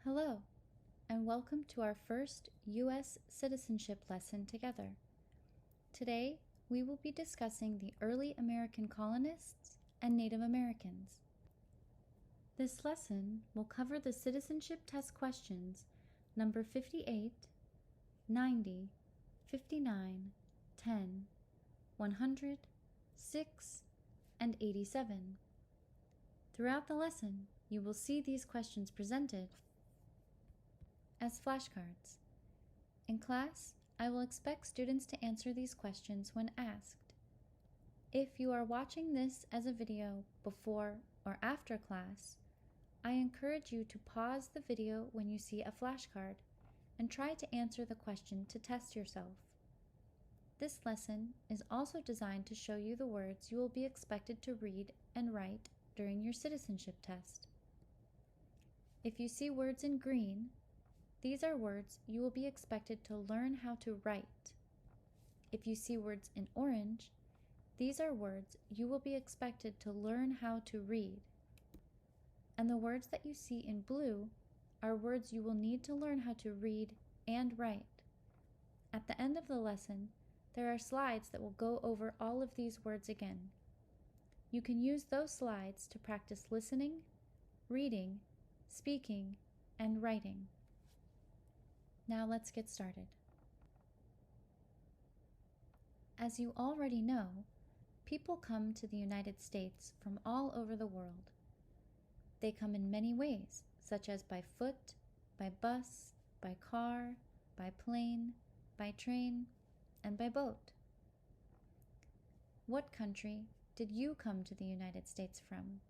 Hello, and welcome to our first U.S. citizenship lesson together. Today, we will be discussing the early American colonists and Native Americans. This lesson will cover the citizenship test questions number 58, 90, 59, 10, 100, 6, and 87. Throughout the lesson, you will see these questions presented as flashcards. In class, I will expect students to answer these questions when asked. If you are watching this as a video before or after class, I encourage you to pause the video when you see a flashcard and try to answer the question to test yourself. This lesson is also designed to show you the words you will be expected to read and write during your citizenship test. If you see words in green, these are words you will be expected to learn how to write. If you see words in orange, these are words you will be expected to learn how to read. And the words that you see in blue are words you will need to learn how to read and write. At the end of the lesson, there are slides that will go over all of these words again. You can use those slides to practice listening, reading, speaking, and writing. Now let's get started. As you already know, people come to the United States from all over the world. They come in many ways, such as by foot, by bus, by car, by plane, by train, and by boat. What country did you come to the United States from?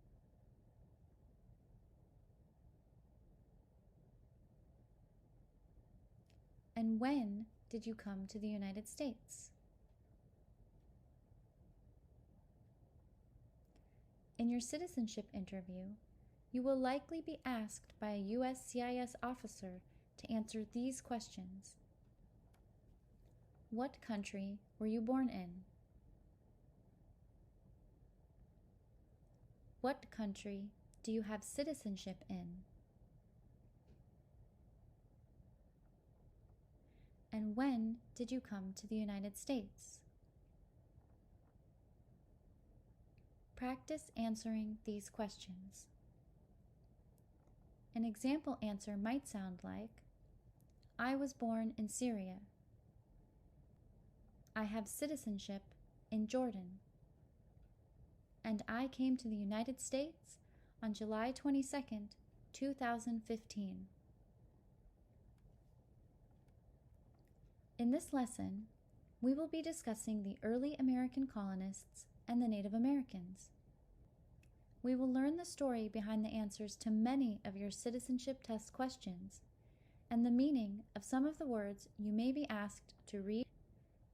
And when did you come to the United States? In your citizenship interview, you will likely be asked by a USCIS officer to answer these questions. What country were you born in? What country do you have citizenship in? And when did you come to the United States? Practice answering these questions. An example answer might sound like, I was born in Syria. I have citizenship in Jordan. And I came to the United States on July 22nd, 2015. In this lesson, we will be discussing the early American colonists and the Native Americans. We will learn the story behind the answers to many of your citizenship test questions and the meaning of some of the words you may be asked to read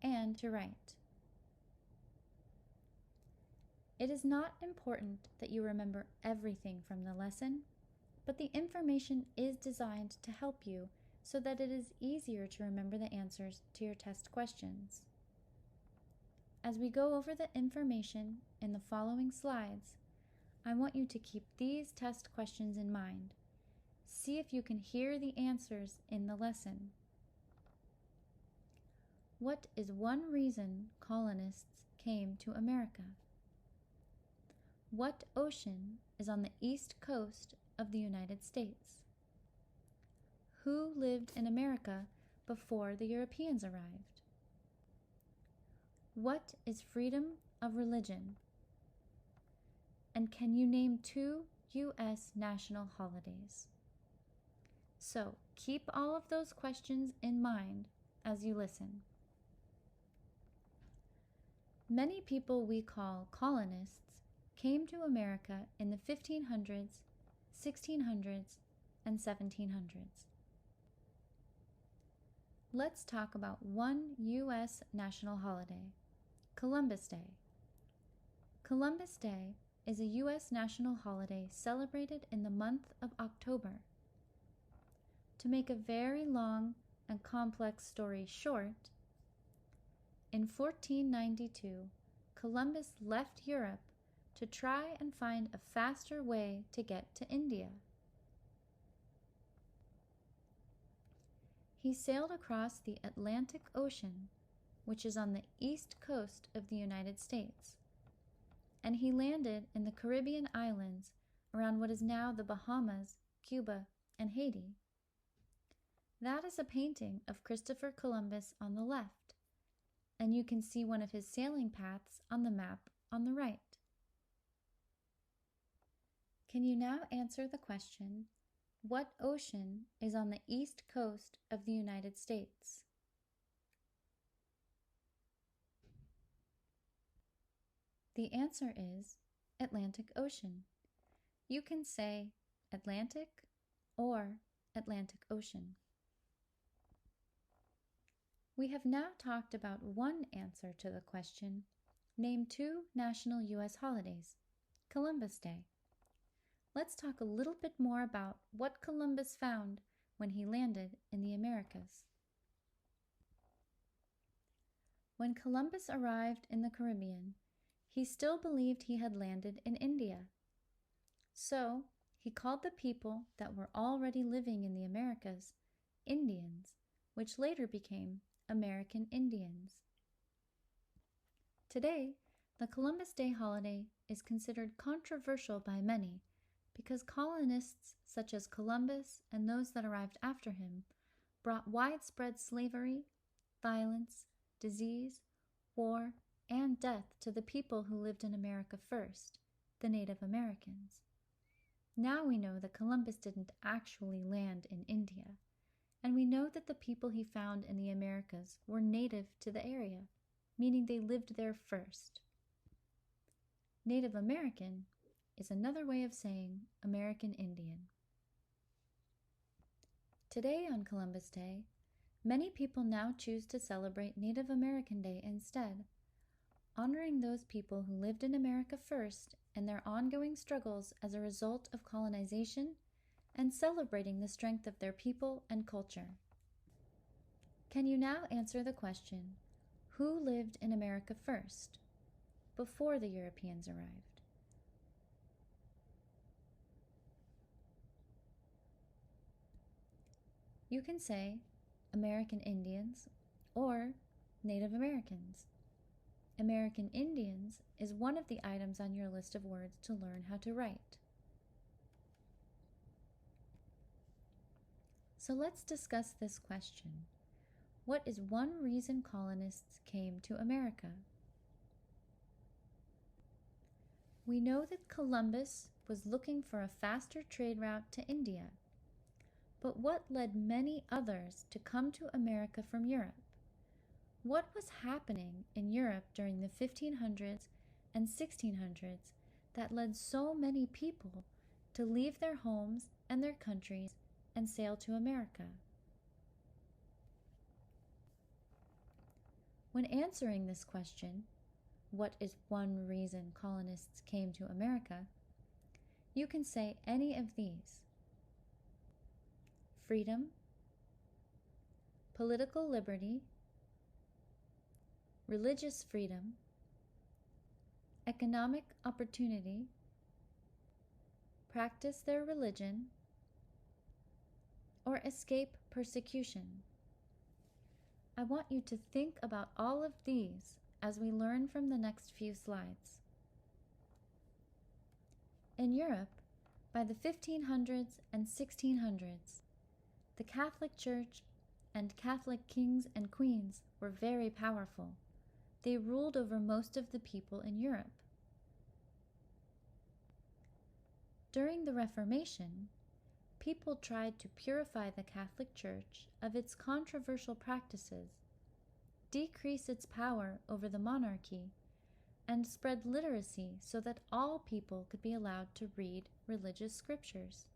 and to write. It is not important that you remember everything from the lesson, but the information is designed to help you so that it is easier to remember the answers to your test questions. As we go over the information in the following slides, I want you to keep these test questions in mind. See if you can hear the answers in the lesson. What is one reason colonists came to America? What ocean is on the east coast of the United States? Who lived in America before the Europeans arrived? What is freedom of religion? And can you name 2 U.S. national holidays? So keep all of those questions in mind as you listen. Many people we call colonists came to America in the 1500s, 1600s, and 1700s. Let's talk about one U.S. national holiday, Columbus Day. Columbus Day is a U.S. national holiday celebrated in the month of October. To make a very long and complex story short, in 1492, Columbus left Europe to try and find a faster way to get to India. He sailed across the Atlantic Ocean, which is on the east coast of the United States, and he landed in the Caribbean islands around what is now the Bahamas, Cuba, and Haiti. That is a painting of Christopher Columbus on the left, and you can see one of his sailing paths on the map on the right. Can you now answer the question, what ocean is on the east coast of the United States? The answer is Atlantic Ocean. You can say Atlantic or Atlantic Ocean. We have now talked about one answer to the question, name two national U.S. holidays. Columbus Day. Let's talk a little bit more about what Columbus found when he landed in the Americas. When Columbus arrived in the Caribbean, he still believed he had landed in India. So, he called the people that were already living in the Americas Indians, which later became American Indians. Today, the Columbus Day holiday is considered controversial by many because colonists such as Columbus and those that arrived after him brought widespread slavery, violence, disease, war, and death to the people who lived in America first, the Native Americans. Now we know that Columbus didn't actually land in India, and we know that the people he found in the Americas were native to the area, meaning they lived there first. Native American is another way of saying American Indian. Today on Columbus Day, many people now choose to celebrate Native American Day instead, honoring those people who lived in America first and their ongoing struggles as a result of colonization, and celebrating the strength of their people and culture. Can you now answer the question, who lived in America first, before the Europeans arrived? You can say American Indians or Native Americans. American Indians is one of the items on your list of words to learn how to write. So let's discuss this question. What is one reason colonists came to America? We know that Columbus was looking for a faster trade route to India. But what led many others to come to America from Europe? What was happening in Europe during the 1500s and 1600s that led so many people to leave their homes and their countries and sail to America? When answering this question, what is one reason colonists came to America? You can say any of these. Freedom, political liberty, religious freedom, economic opportunity, practice their religion, or escape persecution. I want you to think about all of these as we learn from the next few slides. In Europe, by the 1500s and 1600s, the Catholic Church and Catholic kings and queens were very powerful. They ruled over most of the people in Europe. During the Reformation, people tried to purify the Catholic Church of its controversial practices, decrease its power over the monarchy, and spread literacy so that all people could be allowed to read religious scriptures.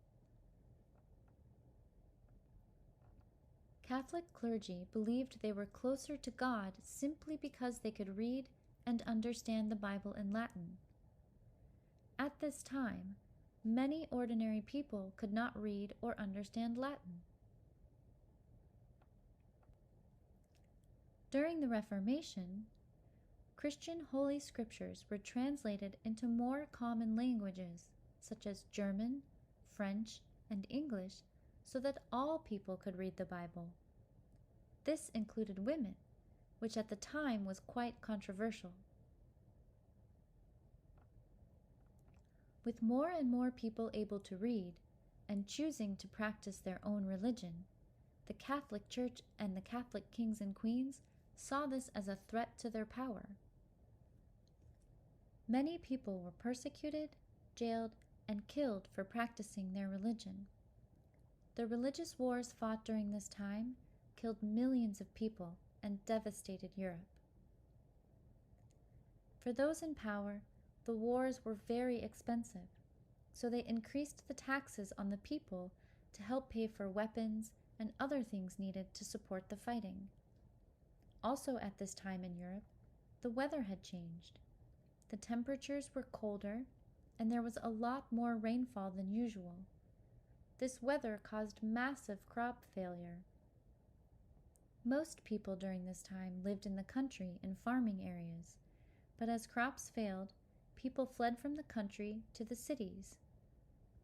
Catholic clergy believed they were closer to God simply because they could read and understand the Bible in Latin. At this time, many ordinary people could not read or understand Latin. During the Reformation, Christian holy scriptures were translated into more common languages, such as German, French, and English, so that all people could read the Bible. This included women, which at the time was quite controversial. With more and more people able to read and choosing to practice their own religion, the Catholic Church and the Catholic kings and queens saw this as a threat to their power. Many people were persecuted, jailed, and killed for practicing their religion. The religious wars fought during this time killed millions of people and devastated Europe. For those in power, the wars were very expensive, so they increased the taxes on the people to help pay for weapons and other things needed to support the fighting. Also at this time in Europe, the weather had changed. The temperatures were colder, and there was a lot more rainfall than usual. This weather caused massive crop failure. Most people during this time lived in the country in farming areas, but as crops failed, people fled from the country to the cities.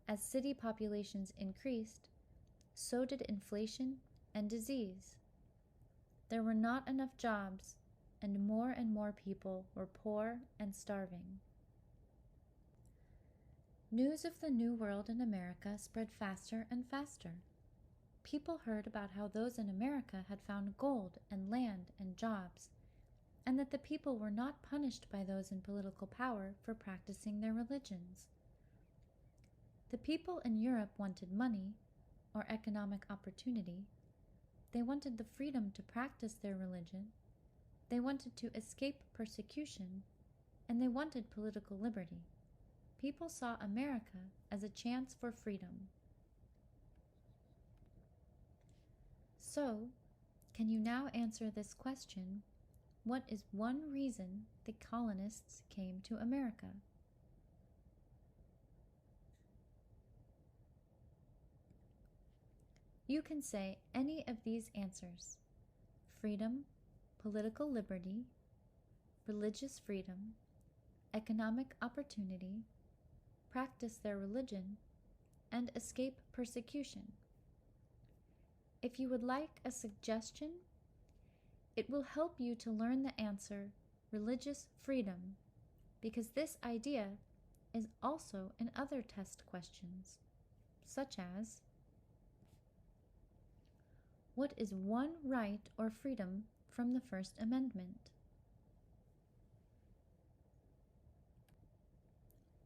As city populations increased, so did inflation and disease. There were not enough jobs, and more people were poor and starving. News of the New World in America spread faster and faster. People heard about how those in America had found gold and land and jobs, and that the people were not punished by those in political power for practicing their religions. The people in Europe wanted money, or economic opportunity. They wanted the freedom to practice their religion. They wanted to escape persecution, and they wanted political liberty. People saw America as a chance for freedom. So, can you now answer this question? What is one reason the colonists came to America? You can say any of these answers: freedom, political liberty, religious freedom, economic opportunity, practice their religion, and escape persecution. If you would like a suggestion, it will help you to learn the answer religious freedom, because this idea is also in other test questions, such as, what is one right or freedom from the First Amendment?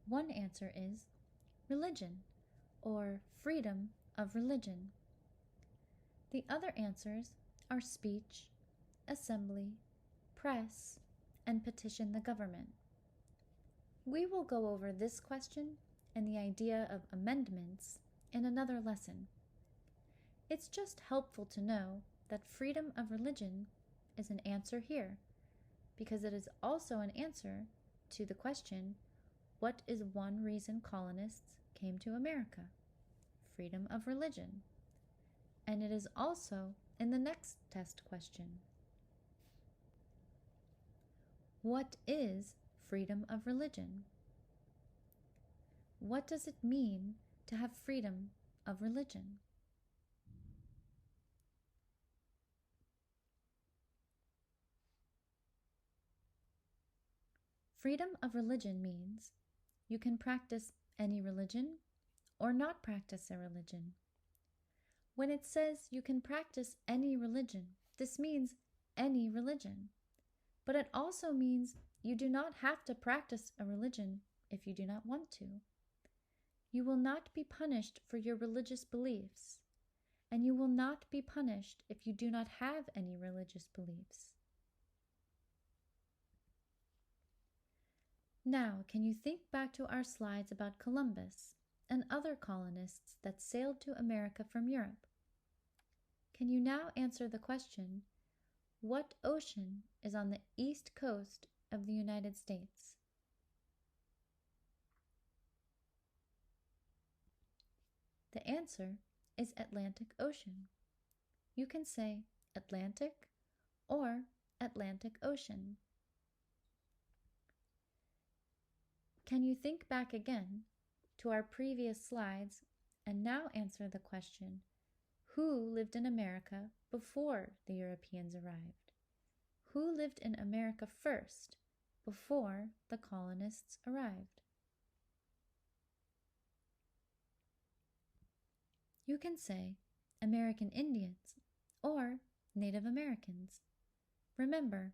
One answer is religion, or freedom of religion. The other answers are speech, assembly, press, and petition the government. We will go over this question and the idea of amendments in another lesson. It's just helpful to know that freedom of religion is an answer here, because it is also an answer to the question, what is one reason colonists came to America? Freedom of religion. And it is also in the next test question. What is freedom of religion? What does it mean to have freedom of religion? Freedom of religion means you can practice any religion or not practice a religion. When it says you can practice any religion, this means any religion. But it also means you do not have to practice a religion if you do not want to. You will not be punished for your religious beliefs, and you will not be punished if you do not have any religious beliefs. Now, can you think back to our slides about Columbus and other colonists that sailed to America from Europe? Can you now answer the question, what ocean is on the east coast of the United States? The answer is Atlantic Ocean. You can say Atlantic or Atlantic Ocean. Can you think back again to our previous slides and now answer the question, Who lived in America before the Europeans arrived? Who lived in America first, before the colonists arrived? You can say American Indians or Native Americans. Remember,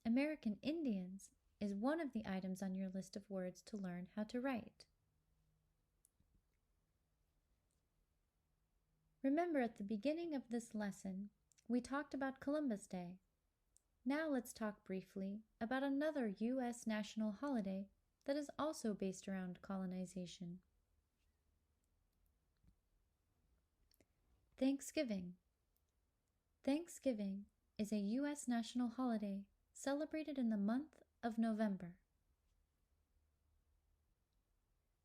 American Indians is one of the items on your list of words to learn how to write. Remember, at the beginning of this lesson, we talked about Columbus Day. Now let's talk briefly about another U.S. national holiday that is also based around colonization. Thanksgiving. Thanksgiving is a U.S. national holiday celebrated in the month of November.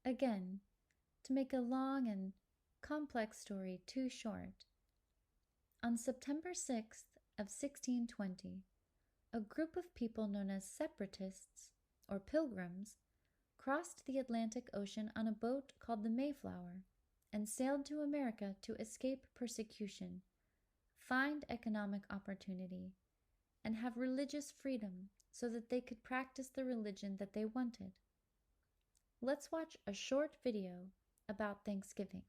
Again, to make a long and complex story too short, on September 6th of 1620, a group of people known as separatists, or pilgrims, crossed the Atlantic Ocean on a boat called the Mayflower and sailed to America to escape persecution, find economic opportunity, and have religious freedom so that they could practice the religion that they wanted. Let's watch a short video about Thanksgiving.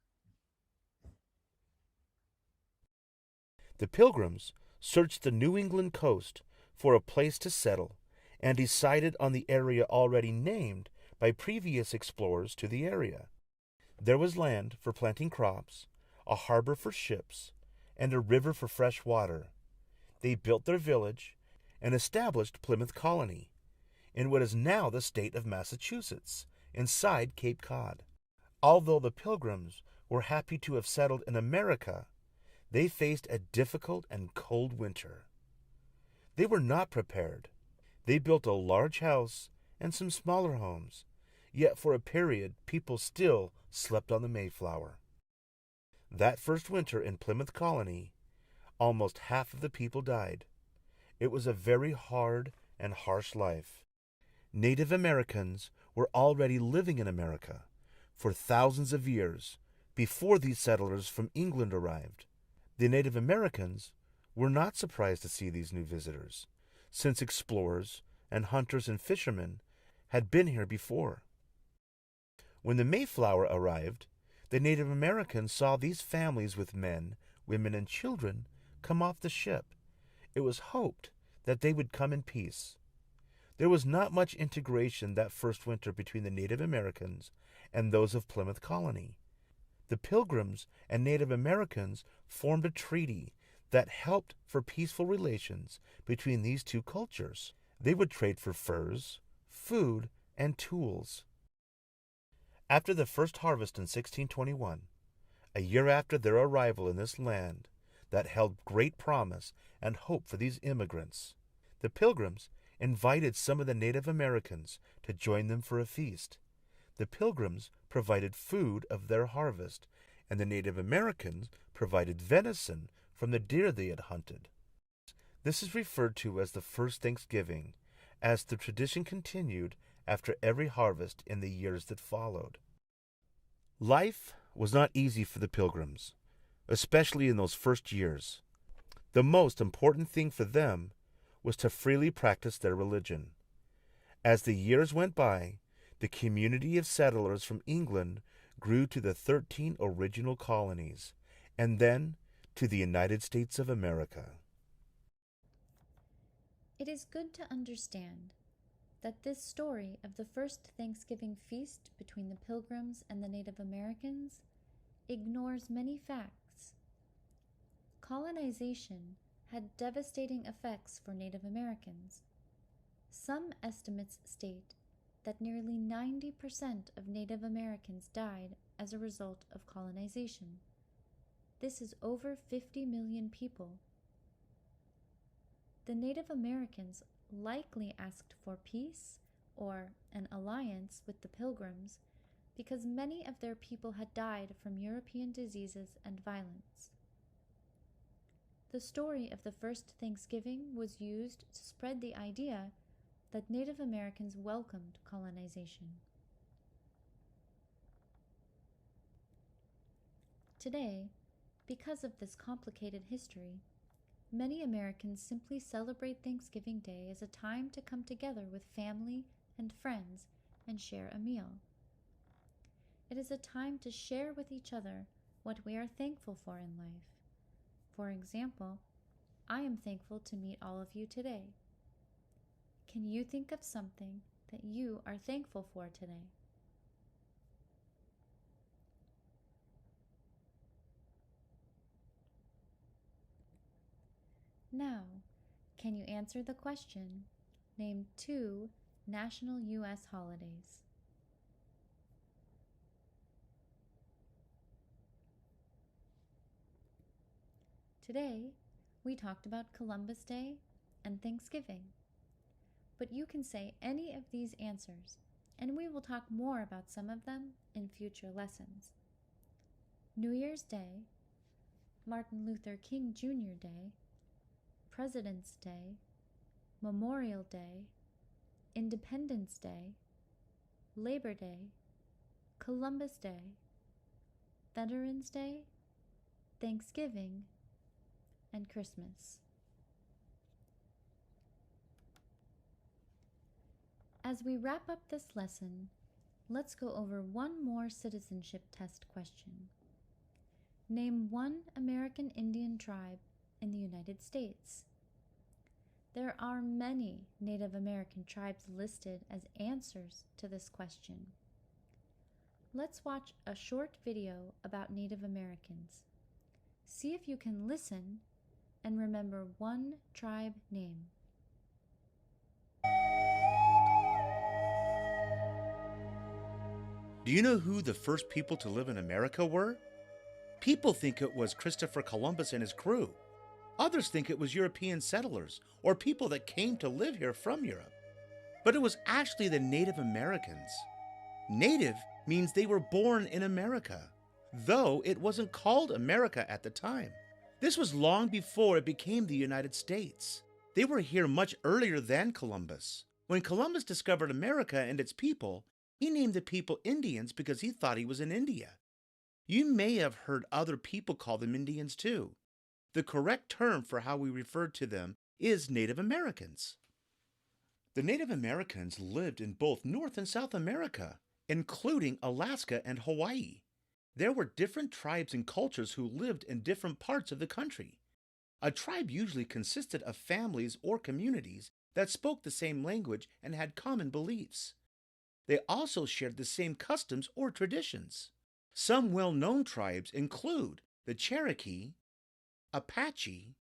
The Pilgrims searched the New England coast for a place to settle and decided on the area already named by previous explorers to the area. There was land for planting crops, a harbor for ships, and a river for fresh water. They built their village and established Plymouth Colony in what is now the state of Massachusetts, inside Cape Cod. Although the Pilgrims were happy to have settled in America, they faced a difficult and cold winter. They were not prepared. They built a large house and some smaller homes, yet for a period people still slept on the Mayflower. That first winter in Plymouth Colony, almost half of the people died. It was a very hard and harsh life. Native Americans were already living in America for thousands of years before these settlers from England arrived. The Native Americans were not surprised to see these new visitors, since explorers and hunters and fishermen had been here before. When the Mayflower arrived, the Native Americans saw these families with men, women, and children come off the ship. It was hoped that they would come in peace. There was not much integration that first winter between the Native Americans and those of Plymouth Colony. The Pilgrims and Native Americans formed a treaty that helped for peaceful relations between these two cultures. They would trade for furs, food, and tools. After the first harvest in 1621, a year after their arrival in this land that held great promise and hope for these immigrants, the Pilgrims invited some of the Native Americans to join them for a feast. The Pilgrims provided food of their harvest, and the Native Americans provided venison from the deer they had hunted. This is referred to as the first Thanksgiving, as the tradition continued after every harvest in the years that followed. Life was not easy for the Pilgrims, especially in those first years. The most important thing for them was to freely practice their religion. As the years went by, the community of settlers from England grew to the 13 original colonies, and then to the United States of America. It is good to understand that this story of the first Thanksgiving feast between the Pilgrims and the Native Americans ignores many facts. Colonization had devastating effects for Native Americans. Some estimates state that nearly 90% of Native Americans died as a result of colonization. This is over 50 million people. The Native Americans likely asked for peace or an alliance with the Pilgrims because many of their people had died from European diseases and violence. The story of the first Thanksgiving was used to spread the idea that Native Americans welcomed colonization. Today, Because of this complicated history, many Americans simply celebrate Thanksgiving Day as a time to come together with family and friends and share a meal. It is a time to share with each other what we are thankful for in life. For example, I am thankful to meet all of you today. Can you think of something that you are thankful for today? Now, can you answer the question? Name 2 national U.S. holidays. Today, we talked about Columbus Day and Thanksgiving. But you can say any of these answers, and we will talk more about some of them in future lessons. New Year's Day, Martin Luther King Jr. Day, President's Day, Memorial Day, Independence Day, Labor Day, Columbus Day, Veterans Day, Thanksgiving, and Christmas. As we wrap up this lesson, let's go over one more citizenship test question. Name 1 American Indian tribe in the United States. There are many Native American tribes listed as answers to this question. Let's watch a short video about Native Americans. See if you can listen and remember one tribe name. Do you know who the first people to live in America were? People think it was Christopher Columbus and his crew. Others think it was European settlers or people that came to live here from Europe. But it was actually the Native Americans. Native means they were born in America, though it wasn't called America at the time. This was long before it became the United States. They were here much earlier than Columbus. When Columbus discovered America and its people, he named the people Indians because he thought he was in India. You may have heard other people call them Indians too. The correct term for how we refer to them is Native Americans. The Native Americans lived in both North and South America, including Alaska and Hawaii. There were different tribes and cultures who lived in different parts of the country. A tribe usually consisted of families or communities that spoke the same language and had common beliefs. They also shared the same customs or traditions. Some well-known tribes include the Cherokee, Apache,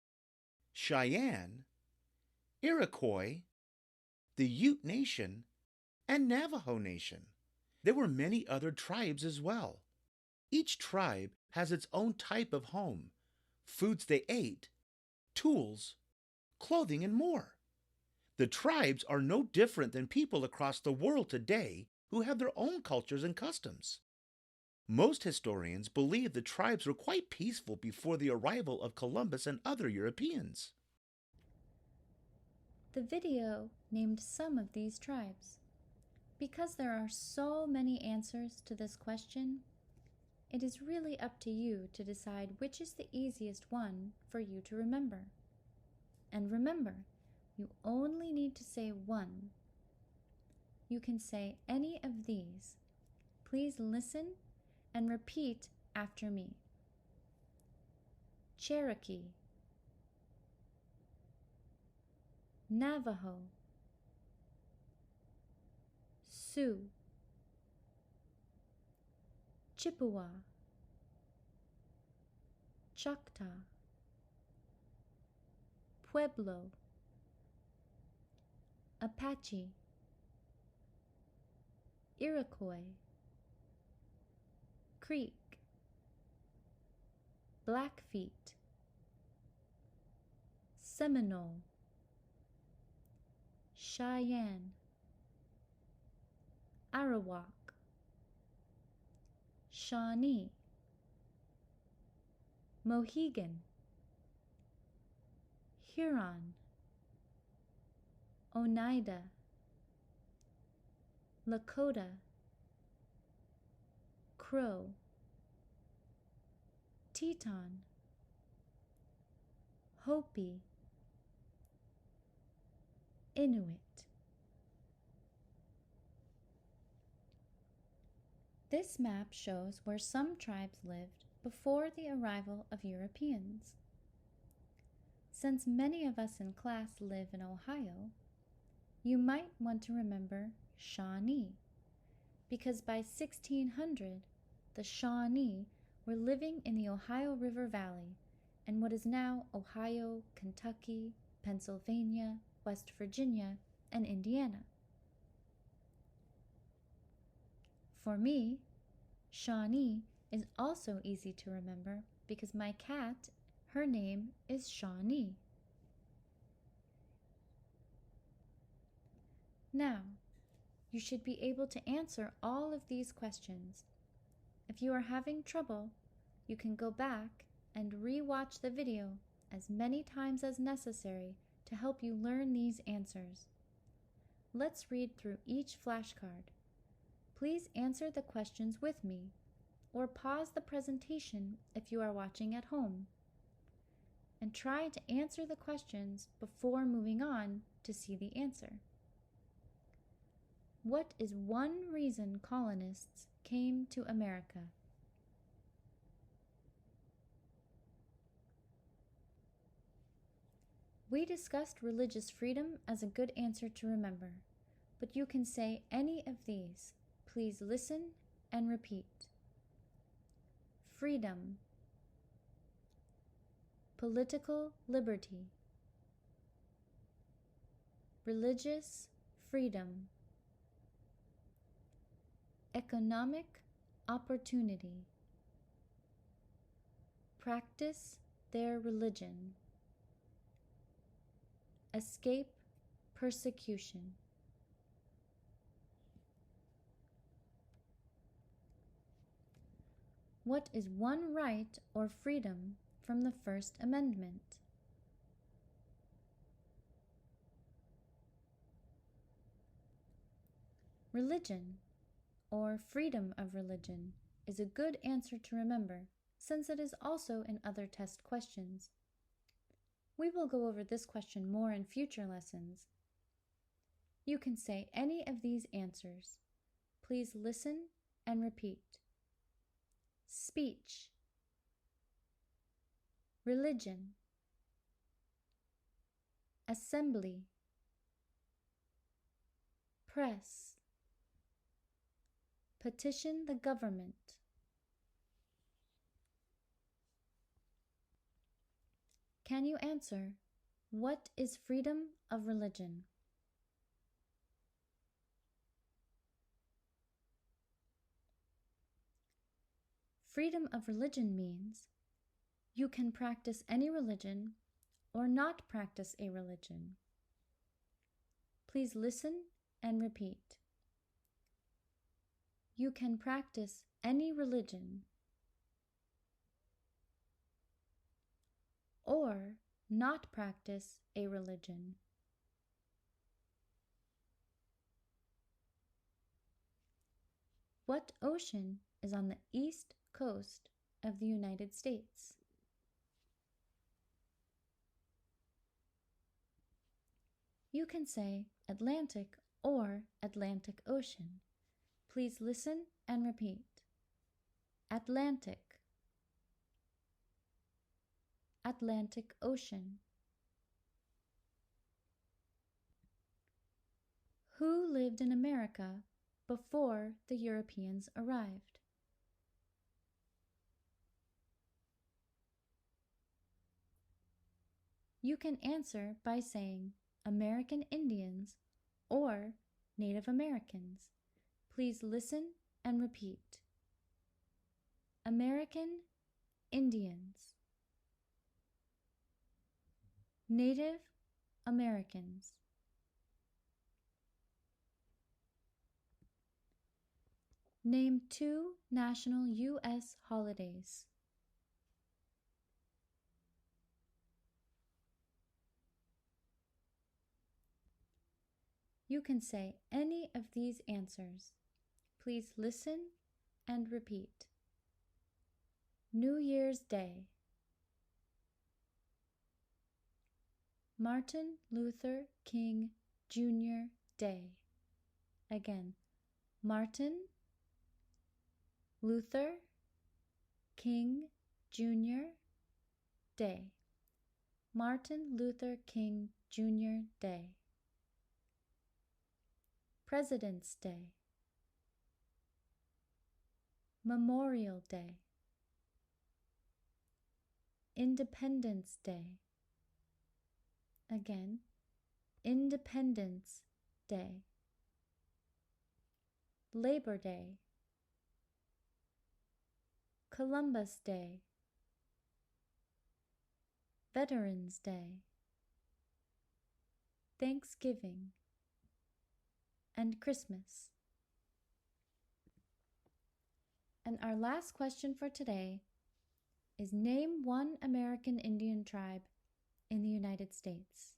Cheyenne, Iroquois, the Ute Nation, and Navajo Nation. There were many other tribes as well. Each tribe has its own type of home, foods they ate, tools, clothing, and more. The tribes are no different than people across the world today who have their own cultures and customs. Most historians believe the tribes were quite peaceful before the arrival of Columbus and other Europeans. The video named some of these tribes. Because there are so many answers to this question, it is really up to you to decide which is the easiest one for you to remember. And remember, you only need to say one. You can say any of these. Please listen and repeat after me. Cherokee, Navajo, Sioux, Chippewa, Choctaw, Pueblo, Apache, Iroquois, Creek, Blackfeet, Seminole, Cheyenne, Arawak, Shawnee, Mohegan, Huron, Oneida, Lakota, Crow, Teton, Hopi, Inuit. This map shows where some tribes lived before the arrival of Europeans. Since many of us in class live in Ohio, you might want to remember Shawnee, because by 1600, the Shawnee were living in the Ohio River Valley in what is now Ohio, Kentucky, Pennsylvania, West Virginia, and Indiana. For me, Shawnee is also easy to remember because my cat, her name is Shawnee. Now, you should be able to answer all of these questions. If you are having trouble, you can go back and re-watch the video as many times as necessary to help you learn these answers. Let's read through each flashcard. Please answer the questions with me, or pause the presentation if you are watching at home. And try to answer the questions before moving on to see the answer. What is one reason colonists came to America? We discussed religious freedom as a good answer to remember, but you can say any of these. Please listen and repeat. Freedom, political liberty, religious freedom, economic opportunity, practice their religion, escape persecution. What is one right or freedom from the First Amendment? Religion, or freedom of religion, is a good answer to remember, since it is also in other test questions. We will go over this question more in future lessons. You can say any of these answers. Please listen and repeat. Speech, religion, assembly, press, petition the government, Can you answer, what is freedom of religion? Freedom of religion means you can practice any religion or not practice a religion. Please listen and repeat. You can practice any religion or not practice a religion. What ocean is on the east coast of the United States? You can say Atlantic or Atlantic Ocean. Please listen and repeat. Atlantic, Atlantic Ocean. Who lived in America before the Europeans arrived? You can answer by saying American Indians or Native Americans. Please listen and repeat. American Indians, Native Americans. Name 2 national U.S. holidays. You can say any of these answers. Please listen and repeat. New Year's Day, Martin Luther King Jr. Day. Again, Martin Luther King Jr. Day. Martin Luther King Jr. Day. President's Day. Memorial Day. Independence Day. Again, Independence Day. Labor Day. Columbus Day. Veterans Day. Thanksgiving and Christmas. And our last question for today is, name one American Indian tribe in the United States.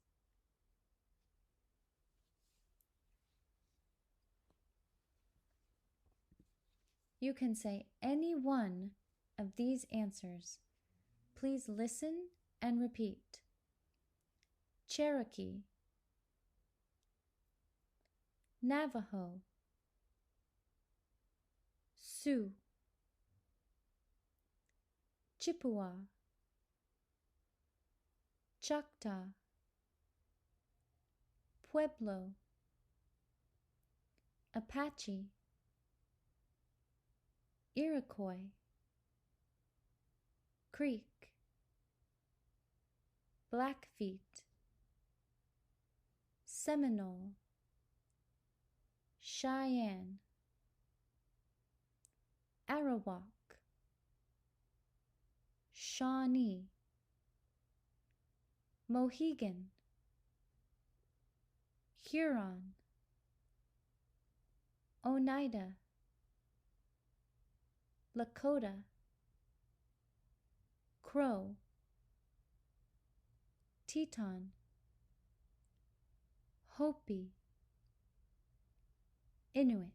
You can say any one of these answers. Please listen and repeat. Cherokee, Navajo, Sioux, Chippewa, Choctaw, Pueblo, Apache, Iroquois, Creek, Blackfeet, Seminole, Cheyenne, Arawak, Shawnee, Mohegan, Huron, Oneida, Lakota, Crow, Teton, Hopi, Inuit.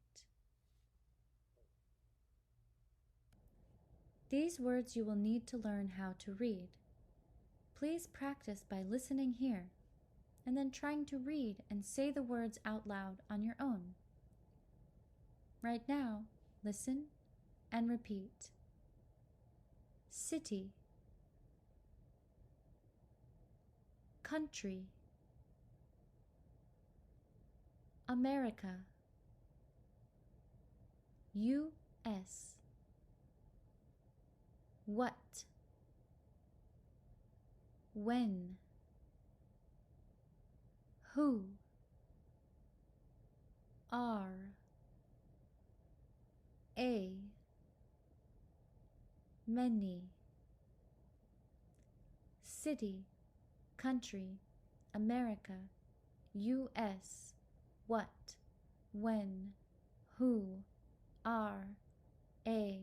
These words you will need to learn how to read. Please practice by listening here and then trying to read and say the words out loud on your own. Right now, listen and repeat. City, country, America, U.S. What, when, who, are, a, many. City, country, America, U.S. What, when, who, are, a,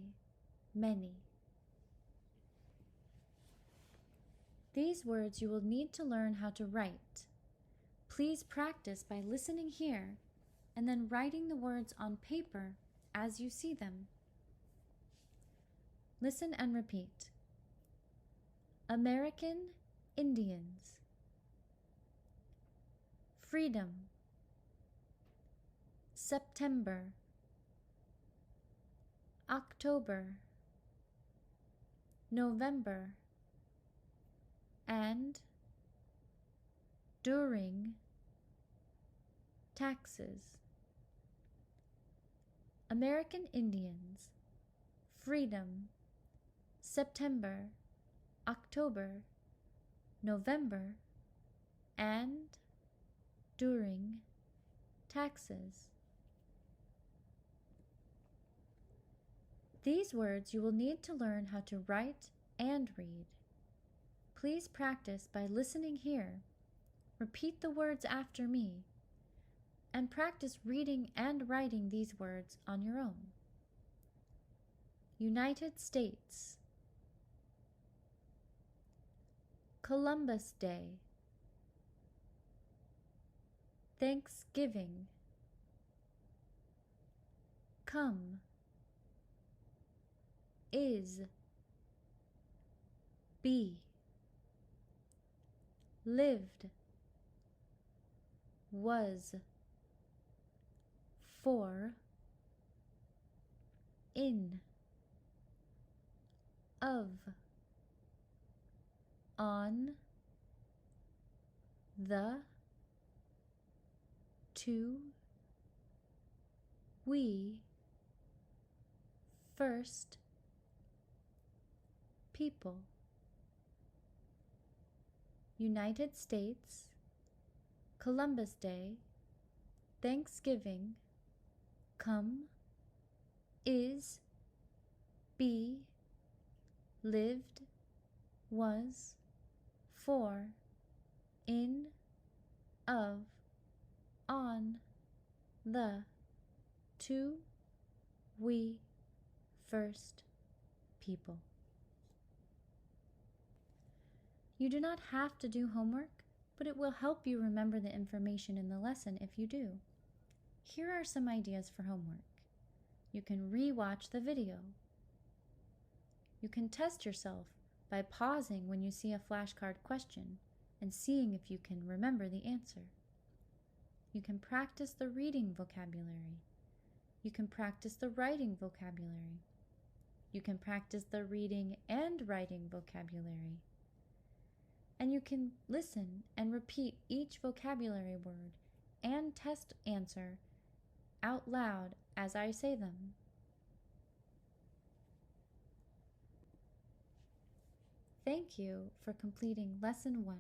many. These words you will need to learn how to write. Please practice by listening here and then writing the words on paper as you see them. Listen and repeat. American Indians. Freedom. September. October. November. And during. Taxes. American Indians. Freedom. September. October. November. And during. Taxes. These words you will need to learn how to write and read. Please practice by listening here. Repeat the words after me, and practice reading and writing these words on your own. United States. Columbus Day. Thanksgiving. Come. Is. Be. Lived. was, for, in, of, on, the, to, we, first, people. United States, Columbus Day, Thanksgiving, come, is, be, lived, was, for, in, of, on, the, to, we, first, people. You do not have to do homework, but it will help you remember the information in the lesson if you do. Here are some ideas for homework. You can re-watch the video. You can test yourself by pausing when you see a flashcard question and seeing if you can remember the answer. You can practice the reading vocabulary. You can practice the writing vocabulary. You can practice the reading and writing vocabulary. And you can listen and repeat each vocabulary word and test answer out loud as I say them. Thank you for completing Lesson 1.